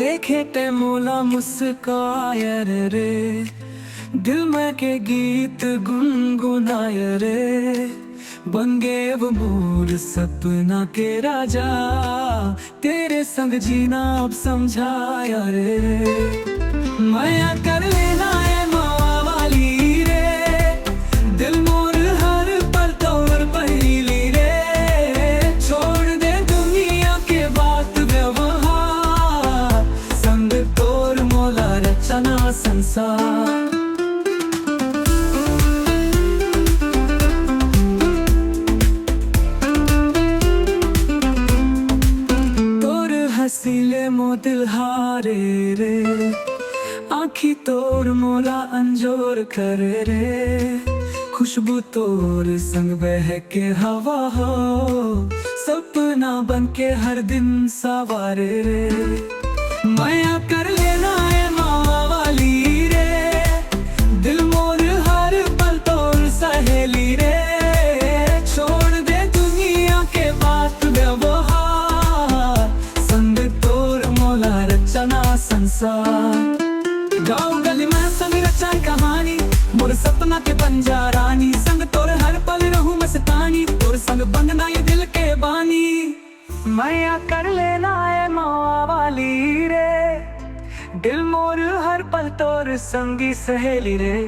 देखे ते मोला मुस्काय रे, दिल में के गीत गुनगुनाय रे। बन गए वो मूड सपना के राजा, तेरे संग जीना अब समझाया रे। माया कर लेना है मावा वाली रे, दिल मोर हर पल तोर पहेली रे। छोड़ दे दुनिया के बात व्यवहार, संग तोर मोला रचना संसार। हसीले मो दिल हारे रे, आँखी तोर मोला अंजोर करे रे। खुशबू तोर संग बहके हवा हो, सपना बन के हर दिन सवारे रे। माया कर लेना है मावा वाली रे, दिल मोर हर पल तोर सहेली रे। छोड़ दे दुनिया के बात व्यवहार, रचना संसार। गाँव गली में संग रचाई कहानी, मोर सपना के बंजा रानी। संग तोर हर पल रहूं मस्तानी, तोर संग बनना ये दिल के बानी। माया कर लेना है मावा वाली रे, दिल मोर हर पल तोर संगी सहेली रे।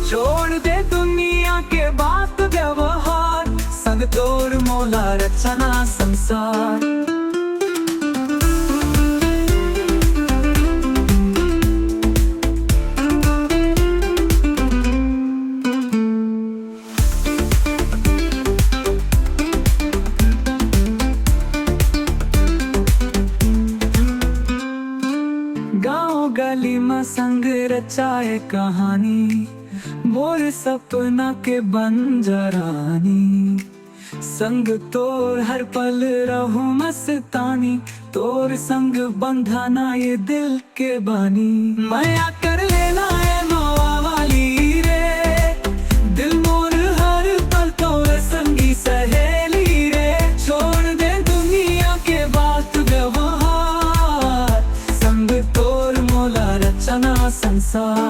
छोड़ दे दुनिया के बात व्यवहार, संग तोर मोला रचना संसार। गाँव गली में संग रचाए कहानी, मोर सपना के बंजा रानी। संग तोर हर पल रहूं मस्तानी, तोर संग बंधाना ये दिल के बानी। माया कर लेना है मावा वाली रे, दिल मोर हर पल तोर संगी सहेली रे। छोड़ दे दुनिया के बात व्यवहार, संग तोर मोला रचना संसार।